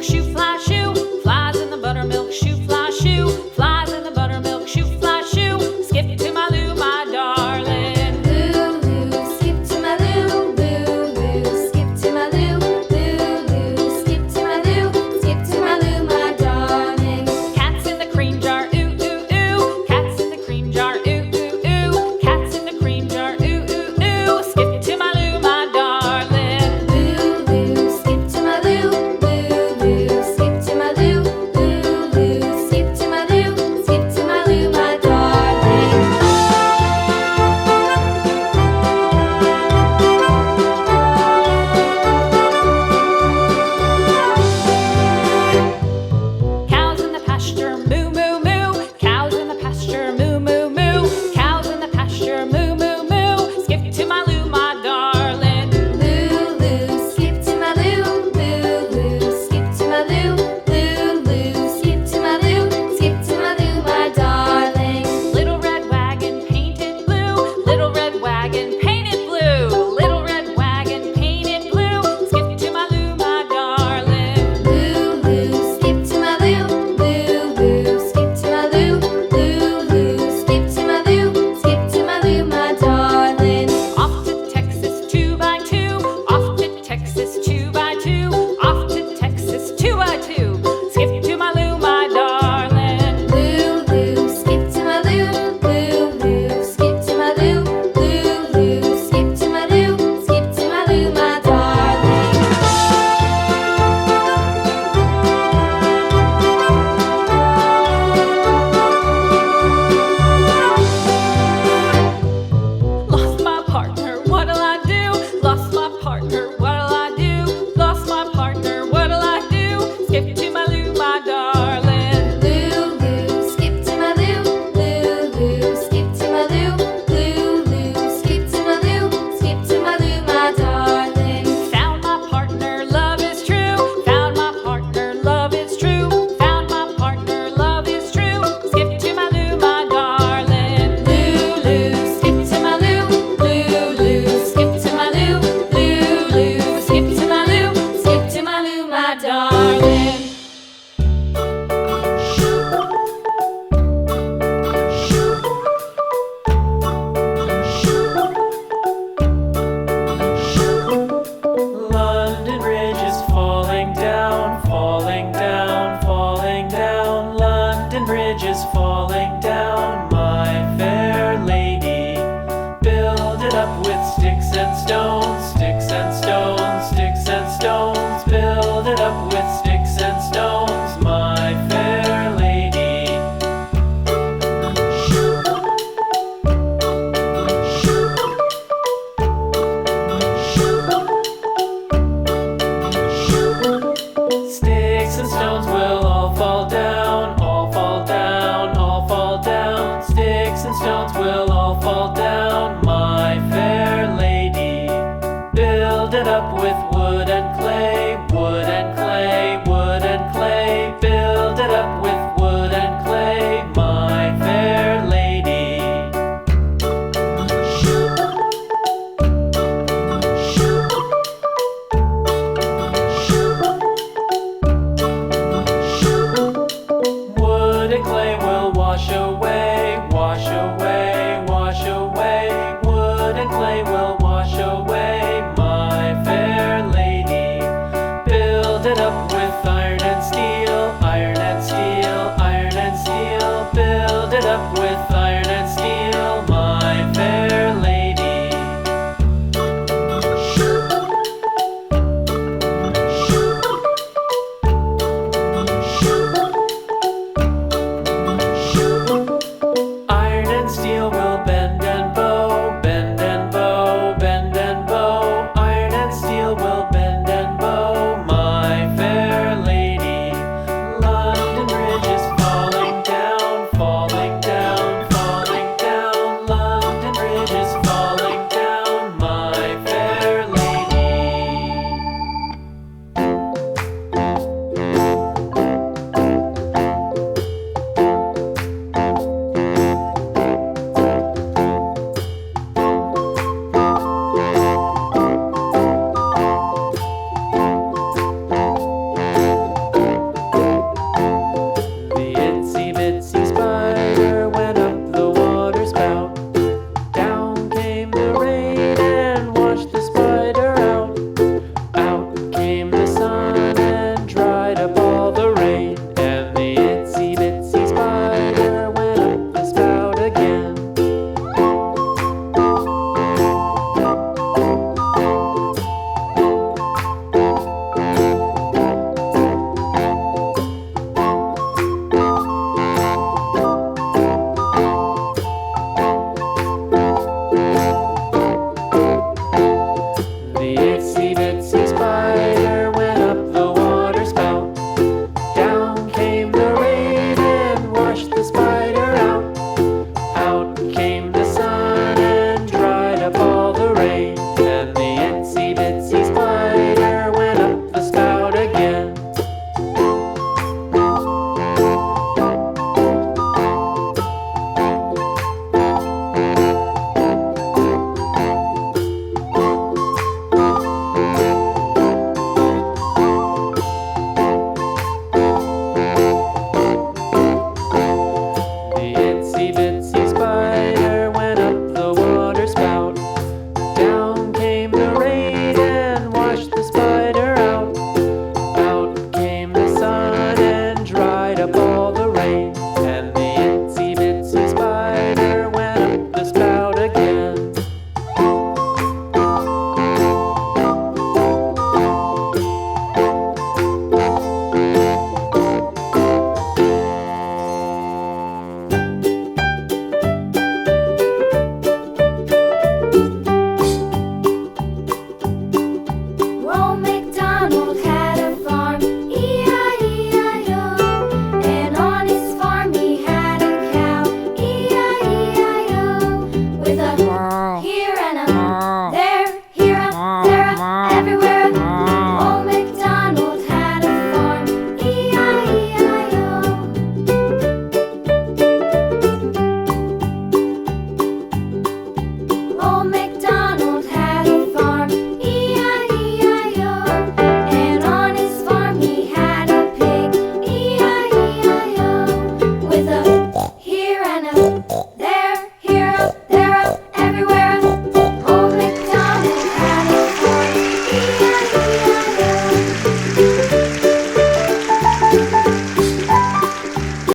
buttermilk shoe, fly shoe. Flies in the buttermilk shoe, fly shoe. Flies in the buttermilk shoe, fly shoe. Skip to my Lou, my darling. Lou, skip to my Lou, Lou, skip to my Lou, Lou, skip to my Lou, skip to my Lou, my darling. Cats in the cream jar, ooh, ooh, ooh. Cats in the cream jar, ooh, ooh, ooh. Cats in the cream jar, ooh, ooh, ooh. Skip to my Lou, my darling. Lou, skip to my Lou, Lou, skip to my Lou, Lou, skip to my Lou, skip to my Lou, my darling. Cows in the pasture, moo, moo, moo. Cows in the pasture, moo, moo, moo. Cows in the pasture, moo, moo, moo. Skip to my Lou, my darling. Lou, skip to my Lou, Lou, skip to my Lou, Lou, skip to my Lou, skip to my Lou, my darling. Little red wagon painted blue. Little red wagon painted blue. Little red wagon painted blue. Skip to my Lou, my darling. Lou, skip to my Lou, Lou, skip to my Lou, Lou, skip to my Lou, skip to my Lou, my darling. Off to Texas 2x2. Off to Texas 2x2. Off to Texas 2x2. Skip to my Lou, my darling. Lou, skip to my Lou, Lou, skip to my Lou, Lou, skip to my Lou, skip to my Lou, my darling. Lost my partner, what'll I do? Lost my partner, what'll I do? Lost my partner, what'll I do? Skip to my Lou, my darling. Lou, skip to my Lou, Lou, skip to my Lou, Lou, skip to my Lou, skip to my Lou, my darling. Found my partner, love is true. Found my partner, love is true. Found my partner, love is true. Skip to my Lou, my darling. Lou, skip to my Lou, Lou, skip to my Lou, Lou, skip to my Lou, skip to my Lou, my darling.